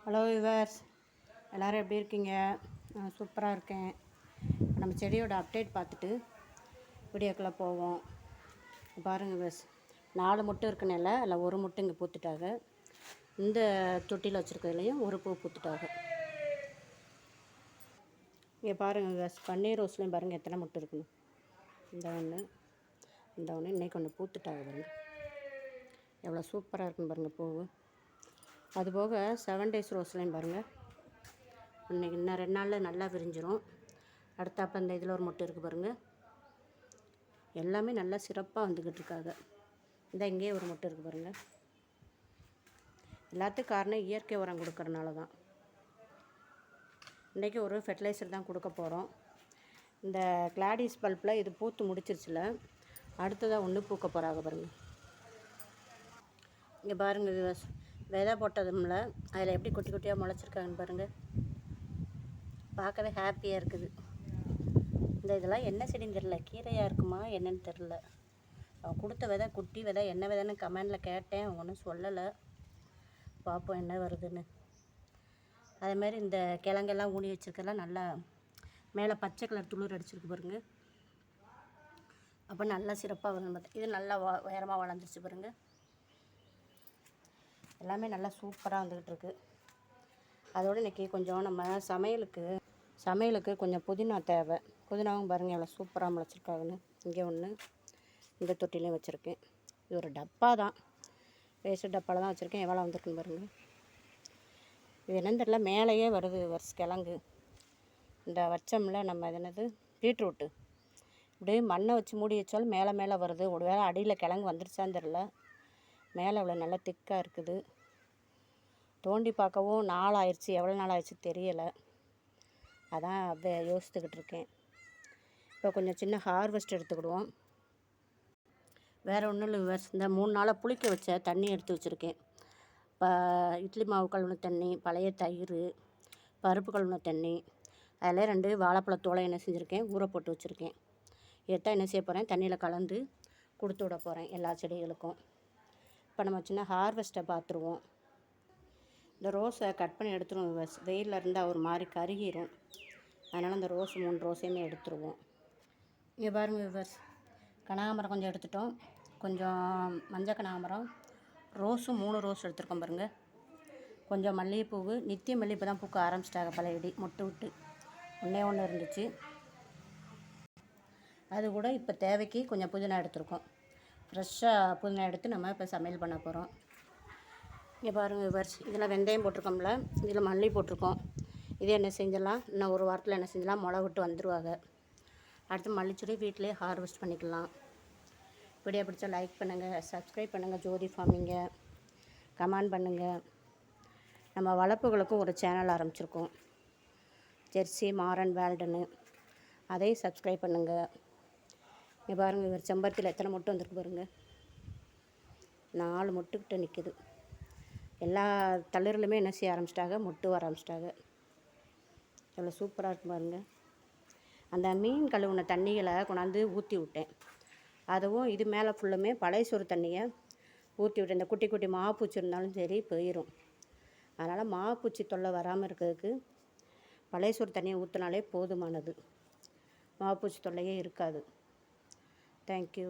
Hello viewers, எல்லோரும் எப்படி இருக்கீங்க? நான் சூப்பராக இருக்கேன். நம்ம செடியோட அப்டேட் பார்த்துட்டு வீடியோக்குள்ளே போவோம். பாருங்கள் விவர்ஸ், 4 முட்டை இருக்குனால அதில் ஒரு முட்டை இங்கே பூத்துட்டாங்க. இந்த தொட்டியில் வச்சுருக்கிறதுலையும் ஒரு பூ பூத்துட்டாங்க. இங்கே பாருங்கள் விவர்ஸ், பன்னீர் ரோஸ்லேயும் பாருங்கள் எத்தனை முட்டை இருக்குன்னு. இந்த ஒன்று இன்றைக்கி ஒன்று பூத்துட்டாங்க பாருங்கள். எவ்வளோ சூப்பராக இருக்குன்னு பாருங்கள் பூவு. அதுபோக 7 days ரோஸ்லையும் பாருங்கள், இன்றைக்கி இன்னும் 2 நாளில் நல்லா விரிஞ்சிரும். அடுத்தாப்போ இந்த இதில் ஒரு முட்டை இருக்குது பாருங்கள். எல்லாமே நல்லா சிறப்பாக வந்துக்கிட்டு இருக்காங்க. இந்த இங்கேயே ஒரு முட்டை இருக்குது பாருங்கள். எல்லாத்துக்கும் காரணம் இயற்கை உரம் கொடுக்கறனால தான். இன்றைக்கி ஒரு ஃபெர்டிலைசர் தான் கொடுக்க போகிறோம். இந்த கிளாடிஸ் பல்பில் இது பூத்து முடிச்சிருச்சுல, அடுத்ததாக ஒன்று பூக்க போகிறாங்க பாருங்கள். இங்கே பாருங்கள் விவஸ், விதை போட்டதும்ல அதில் எப்படி குட்டி குட்டியாக முளைச்சிருக்காங்கன்னு பாருங்கள். பார்க்கவே ஹாப்பியாக இருக்குது. இந்த இதெல்லாம் என்ன செடின்னு தெரில, கீரையாக இருக்குமா என்னன்னு தெரில. அவன் கொடுத்த விதை குட்டி விதை என்ன விதைன்னு கமெண்டில் கேட்டேன், அவங்க ஒன்றும் சொல்லலை. பார்ப்போம் என்ன வருதுன்னு. அதேமாதிரி இந்த கிழங்கெல்லாம் ஊனி வச்சுருக்கெல்லாம் நல்லா மேலே பச்சை கலர் துளிர் அடிச்சிருக்கு பாருங்கள். அப்போ நல்லா சிறப்பாக வரும்னு பார்த்தேன். இது நல்லா உயரமாக வளர்ந்துருச்சு பாருங்கள். எல்லாமே நல்லா சூப்பராக வந்துக்கிட்டு இருக்குது. அதோடு இன்றைக்கி கொஞ்சம் நம்ம சமையலுக்கு கொஞ்சம் புதினா தேவை. புதினாவும் பாருங்கள் எவ்வளோ சூப்பராக முளைச்சிருக்காங்கன்னு. இங்கே ஒன்று இந்த தொட்டிலையும் வச்சுருக்கேன். இது ஒரு டப்பா தான், வேஸ்ட்டு டப்பாவில் தான் வச்சுருக்கேன். எவ்வளோ வந்துருக்குன்னு பாருங்கள். இது என்னன்னு தெரியல, மேலேயே வருது கிழங்கு. இந்த வச்சம்ல நம்ம இது என்னது பீட்ரூட்டு, இப்படியே மண்ணை வச்சு மூடி வச்சாலும் மேலே வருது. ஒரு வேளை அடியில் கிழங்கு வந்துருச்சான்னு தெரில. மேலே அவ்வளோ நல்லா திக்காக இருக்குது. தோண்டி பார்க்கவும் நாள் ஆயிடுச்சு, எவ்வளோ நாள் ஆயிடுச்சு தெரியலை. அதான் அப்படியே யோசித்துக்கிட்டு இருக்கேன். இப்போ கொஞ்சம் சின்ன ஹார்வெஸ்ட் எடுத்துக்கிடுவோம். வேறு ஒன்றும் இல்லை விவர்ஸ், இந்த 3 நாளாக புளிக்க வச்ச தண்ணி எடுத்து வச்சுருக்கேன். இப்போ இட்லி மாவு கழுவுன தண்ணி, பழைய தயிர், பருப்பு கழுவுன தண்ணி, அதில் 2 வாழைப்பழத்தோலை என்ன செஞ்சுருக்கேன், ஊற போட்டு வச்சுருக்கேன். இதைத்தான் என்ன செய்ய போகிறேன், தண்ணியில் கலந்து கொடுத்து விட போகிறேன் எல்லா செடிகளுக்கும். இப்போ நம்ம சின்ன ஹார்வெஸ்ட்டை பார்த்துருவோம். இந்த ரோஸை கட் பண்ணி எடுத்துருவோம் விவர்ஸ். வெயிலில் இருந்தால் ஒரு மாதிரி கருகிரும். அதனால் இந்த 3 ரோஸையுமே எடுத்துருவோம். இங்கே பாருங்கள் விவர்ஸ், கனகாமரம் கொஞ்சம் எடுத்துட்டோம். கொஞ்சம் மஞ்சள் கனகாமரம், ரோஸும் 3 ரோஸ் எடுத்துருக்கோம் பாருங்கள். கொஞ்சம் மல்லிகைப்பூவு, நித்திய மல்லி இப்போ தான் பூக்க ஆரம்பிச்சிட்டாங்க பழையபடி மொட்டு விட்டு. ஒன்று இருந்துச்சு. அது கூட இப்போ தேவைக்கு கொஞ்சம் புதினா எடுத்துருக்கோம். ஃப்ரெஷ்ஷாக புதினா எடுத்து நம்ம இப்போ சமையல் பண்ண போகிறோம். இங்கே பாருங்கள் விவர்ஸ், இதில் வெந்தயம் போட்டிருக்கோம்ல, இதில் மல்லி போட்டிருக்கோம். இதே என்ன செஞ்சிடலாம், இன்னும் ஒரு வாரத்தில் என்ன செஞ்சலாம், முளை விட்டு வந்துடுவாங்க. அடுத்து மல்லிச்செடி வீட்டிலே ஹார்வெஸ்ட் பண்ணிக்கலாம். வீடியோ பிடிச்சா லைக் பண்ணுங்கள், சப்ஸ்கிரைப் பண்ணுங்கள் ஜோதி ஃபார்மிங்கை, கமெண்ட் பண்ணுங்கள். நம்ம வளர்ப்புகளுக்கும் ஒரு சேனல் ஆரம்பிச்சிருக்கோம், ஜெர்சி மாரன் வேல்டுன்னு, அதையும் சப்ஸ்கிரைப் பண்ணுங்கள். இங்கே பாருங்கள் இவர் செம்பருத்தியில் எத்தனை மொட்டு வந்திருக்கு பாருங்கள். 4 மொட்டுக்கிட்ட நிற்கிது. எல்லா தளிர்லையுமே என்ன செய்ய ஆரம்பிச்சிட்டாங்க, மொட்டு வர ஆரம்பிச்சிட்டாங்க. எவ்வளோ சூப்பராக இருக்கும் பாருங்கள். அந்த மீன் கழுவுன தண்ணிகளை கொண்டாந்து ஊற்றி விட்டேன். அதுவும் இது மேலே ஃபுல்லுமே பழைய சோறு தண்ணியை ஊற்றி விட்டேன். இந்த குட்டி குட்டி மாவுப்பூச்சி இருந்தாலும் சரி போயிடும். அதனால் மாவுப்பூச்சி தொல்லை வராமல் இருக்கிறதுக்கு பழைய சோறு தண்ணியை ஊற்றினாலே போதுமானது. மாவுப்பூச்சி தொல்லையே இருக்காது. தேங்க்யூ.